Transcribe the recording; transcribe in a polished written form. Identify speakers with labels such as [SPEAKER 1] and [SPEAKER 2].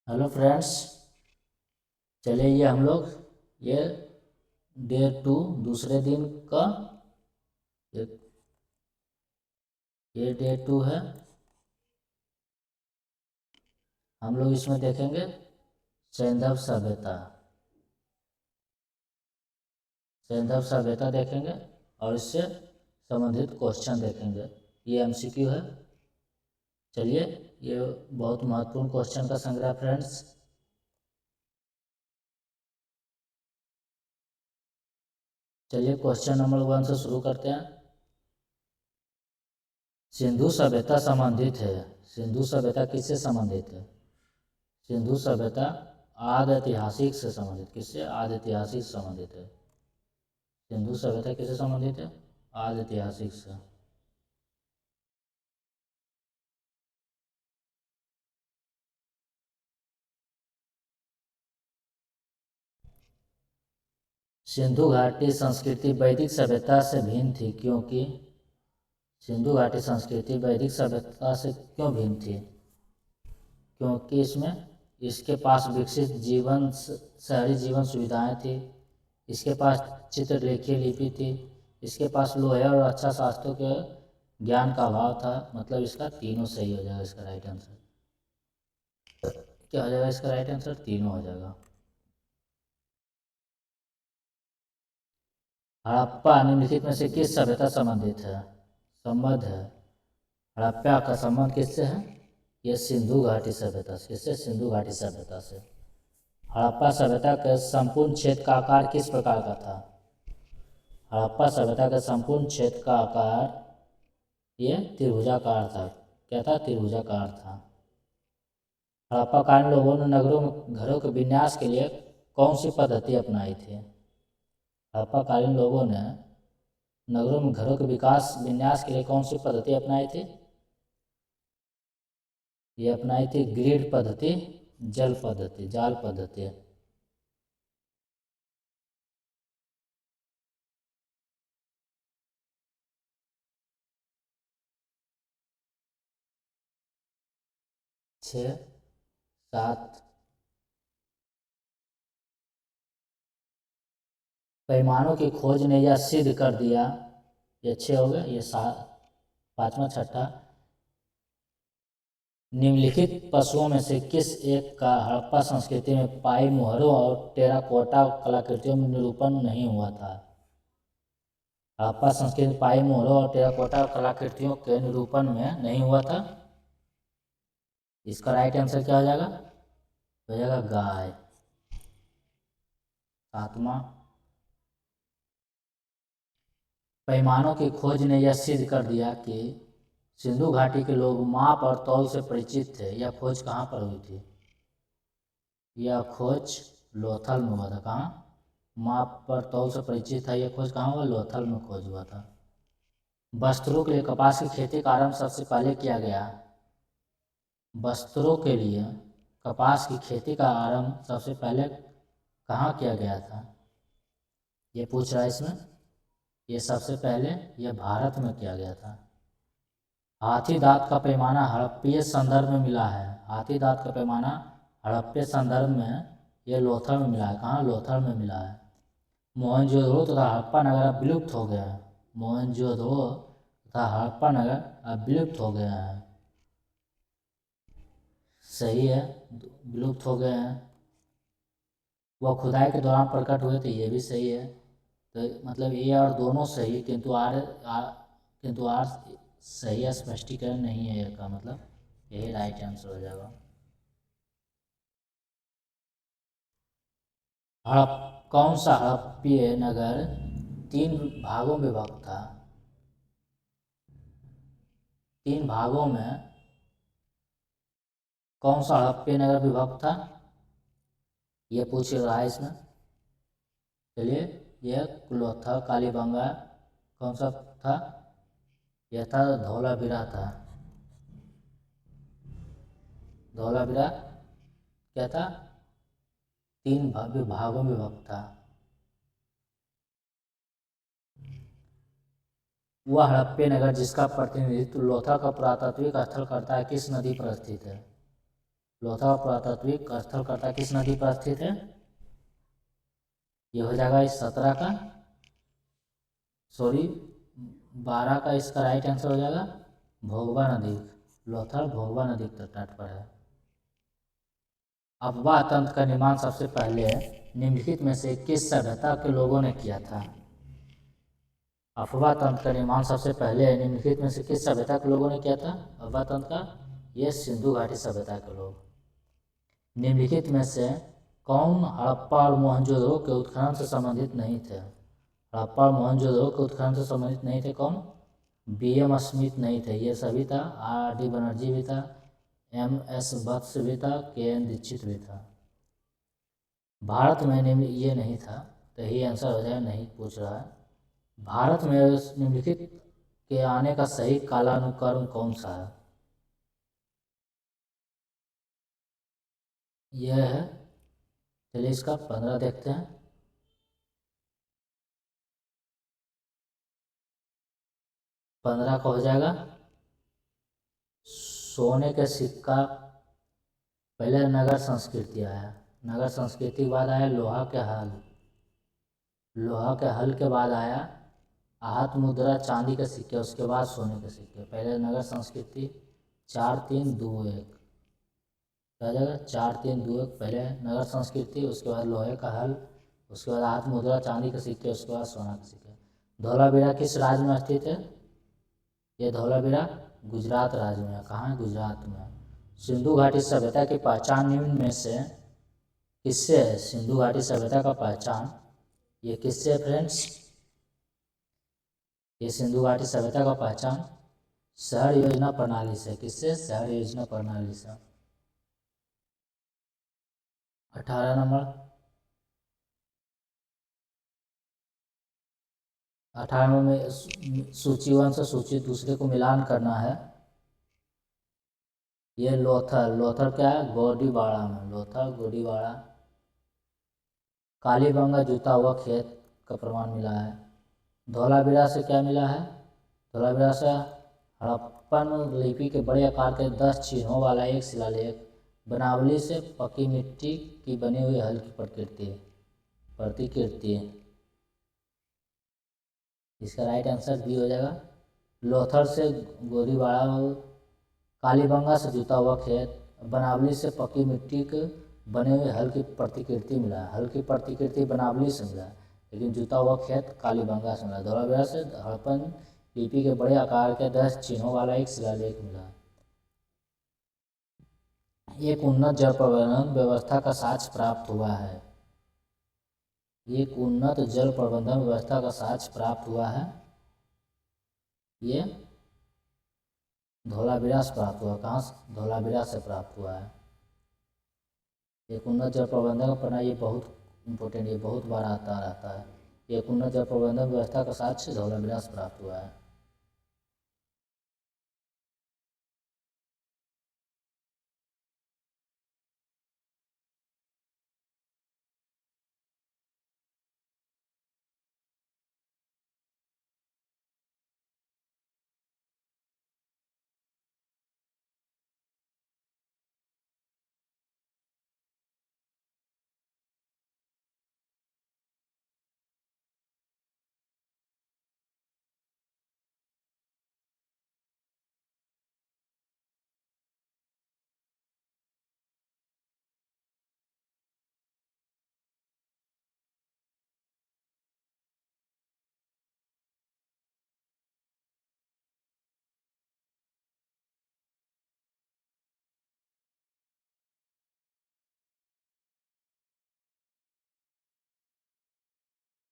[SPEAKER 1] Hello friends. चलिए ये हम लोग ये डे 2 दूसरे दिन का ये ये डे 2 है। हम लोग इसमें देखेंगे सैंधव सभ्यता। सैंधव सभ्यता देखेंगे और इससे संबंधित क्वेश्चन देखेंगे। ये एमसीक्यू है। चलिए ये बहुत महत्वपूर्ण क्वेश्चन का संग्रह फ्रेंड्स। चलिए क्वेश्चन नंबर 1 से शुरू करते हैं। सिंधु सभ्यता संबंधित है। सिंधु सभ्यता किससे संबंधित है? सिंधु सभ्यता आदि ऐतिहासिक से संबंधित। किससे? आदि ऐतिहासिक से संबंधित है। सिंधु सभ्यता किससे संबंधित है? आदि ऐतिहासिक से। सिंधु घाटी संस्कृति वैदिक सभ्यता से भिन्न थी क्योंकि सिंधु घाटी संस्कृति वैदिक सभ्यता से क्यों भिन्न थी? क्योंकि इसमें इसके पास विकसित जीवन शहरी जीवन सुविधाएं थी। इसके पास चित्रलेखी लिपि थी। इसके पास लोहे और अच्छा शास्त्रों के ज्ञान का अभाव था। मतलब इसका तीनों सही हो जाएगा। इसका राइट आंसर क्या हो जाएगा? इसका राइट आंसर तीनों हो जाएगा। हड़प्पा निम्नलिखित में से किस सभ्यता संबंधित है? संबंध है। हड़प्पा का संबंध किससे है? ये सिंधु घाटी सभ्यता से। किससे? सिंधु घाटी सभ्यता से। हड़प्पा सभ्यता के संपूर्ण क्षेत्र का आकार किस प्रकार का था? हड़प्पा सभ्यता के संपूर्ण क्षेत्र का आकार ये त्रिभुजाकार था। क्या था? त्रिभुजाकार था। हड़प्पाकालीन लोगों ने नगरों में घरों के विन्यास के लिए कौन सी पद्धति अपनाई थी? हड़प्पाकालीन लोगों ने नगरों में घरों के विकास विन्यास के लिए कौन सी पद्धति अपनाई थी? ये अपनाई थी ग्रिड पद्धति, जल पद्धति, जाल पद्धति। छः, सात। पैमानों की खोज ने यह सिद्ध कर दिया। ये 6 हो गया। ये 7, पाँचवा छठा। निम्नलिखित पशुओं में से किस एक का हड़प्पा संस्कृति में पाई मुहरों और टेराकोटा कलाकृतियों में निरूपण नहीं हुआ था? हड़प्पा संस्कृति में पाई मुहरों और टेराकोटा कलाकृतियों के निरूपण में नहीं हुआ था। इसका राइट आंसर क्या हो जाएगा? हो जाएगा गाय। सातवां। पैमानों की खोज ने यह सिद्ध कर दिया कि सिंधु घाटी के लोग माप और तौल से परिचित थे। यह खोज कहाँ पर हुई थी? यह खोज लोथल में हुआ था। कहाँ? माप पर तौल से परिचित था। यह खोज कहाँ हुआ? लोथल में खोज हुआ था। वस्त्रों के लिए कपास की खेती का आरंभ सबसे पहले किया गया। वस्त्रों के लिए कपास की खेती का आरंभ सबसे पहले कहाँ किया गया था? ये पूछ रहा है इसमें। ये सबसे पहले ये भारत में किया गया था। हाथी दांत का पैमाना हड़प्पीय संदर्भ में मिला है। हाथी दांत का पैमाना हड़प्पीय संदर्भ में ये लोथल में मिला है। कहाँ? लोथल में मिला है। मोहनजोदड़ो तथा हड़प्पा नगर अब विलुप्त हो गया है। मोहनजोदड़ो तथा हड़प्पा नगर अब विलुप्त हो गया है। सही है, विलुप्त हो गए हैं। वह खुदाई के दौरान प्रकट हुए थे। ये भी सही है। तो मतलब ये और दोनों सही, किंतु आर सही स्पष्टीकरण नहीं है। ये का मतलब यही राइट आंसर हो जाएगा। कौन सा हड़प्पीय नगर 3 भागों में विभक्त था? 3 भागों में कौन सा हड़प्पीय नगर विभक्त था? ये पूछ रहा है इसमें। चलिए यह क्लोथा कालीबंगा कौन सा था? यह था धौलावीरा था। धौलावीरा क्या था? 3 भागों में विभक्त था। वह हड़प्पा नगर जिसका प्रतिनिधित्व लोथा का पुरातात्विक स्थल करता है किस नदी पर स्थित है? लोथल पुरातात्विक स्थलकर्ता किस नदी पर स्थित है? ये हो जाएगा इस 17 का, सॉरी 12 का इसका राइट आंसर हो जाएगा भोगवा नदी। लोथल भोगवा नदी के तट पर है। अफवाह तंत्र का निर्माण सबसे पहले निम्नलिखित में से किस सभ्यता के लोगों ने किया था? अफवाह तंत्र का निर्माण सबसे पहले निम्नलिखित में से किस सभ्यता के लोगों ने किया था? अफवाह तंत्र का ये सिंधु घाटी सभ्यता के लोग। निम्नलिखित में से कौन हड़प्पा और मोहनजोदड़ो के उत्खनन से संबंधित नहीं थे? हड़प्पा और मोहनजोदड़ो के उत्खनन से संबंधित नहीं थे कौन? BM स्मिथ नहीं थे, ये सभी था। RD बनर्जी भी था, MS वत्स भी था, KN दीक्षित भी था। भारत में ये नहीं था, तो ये आंसर हो जाए नहीं पूछ रहा है। भारत में निम्नलिखित के आने का सही कालानुक्रम कौन सा है? यह है, चलिए इसका 15 देखते हैं। 15 का हो जाएगा सोने का सिक्का। पहले नगर संस्कृति आया, नगर संस्कृति के बाद आया लोहा के हल, लोहा के हल के बाद आया आहत मुद्रा चांदी के सिक्के, उसके बाद सोने के सिक्के। पहले नगर संस्कृति 4 3 2 1 क्या जाएगा 4 3 2 1। पहले नगर संस्कृति, उसके बाद लोहे का हल, उसके बाद आहत मुद्रा चांदी के सिक्के, उसके बाद सोना के सिक्के। धौलावीरा किस राज्य में स्थित है? ये धौलावीरा गुजरात राज्य में है। कहाँ है? गुजरात में। सिंधु घाटी सभ्यता की पहचान निम्न में से किससे है? सिंधु घाटी सभ्यता का पहचान ये किससे है फ्रेंड्स? ये सिंधु घाटी सभ्यता का पहचान शहर योजना प्रणाली से। किससे? शहर योजना प्रणाली से। 18 नंबर, 18 में सूची 1 से सूची दूसरे को मिलान करना है। ये लोथल, लोथल क्या है? गोडीवाड़ा में, लोथल गोडीवाड़ा। कालीबंगा जूता हुआ खेत का प्रमाण मिला है। धौलावीरा से क्या मिला है? धौलावीरा से हड़प्पन लिपि के बड़े आकार के 10 चिन्हों वाला एक शिलालेख, बनावली से पकी मिट्टी की बनी हुई हल्की प्रतिकृति। इसका राइट आंसर बी हो जाएगा। लोथल से गोदीवाड़ा, कालीबंगा से जूता हुआ खेत, बनावली से पकी मिट्टी के बने हुए हल्की प्रतिकृति मिला। हल्की प्रतिकृति बनावली से मिला, लेकिन जूता हुआ खेत कालीबंगा से मिला। धौलावीरा से हड़प्पन लिपि के बड़े आकार के 10 चिन्हों वाला एक शिलालेख मिला। एक उन्नत जल प्रबंधन व्यवस्था का साक्ष्य प्राप्त हुआ है। एक उन्नत जल प्रबंधन व्यवस्था का साक्ष्य प्राप्त हुआ है, ये धौलावीरा से प्राप्त हुआ। कहाँ से? धौलावीरा से प्राप्त हुआ है। एक उन्नत जल प्रबंधन प्रणाली, ये बहुत इंपॉर्टेंट, ये बहुत बार आता रहता है। एक उन्नत जल प्रबंधन व्यवस्था का साक्ष्य धौलावीरा से प्राप्त हुआ है।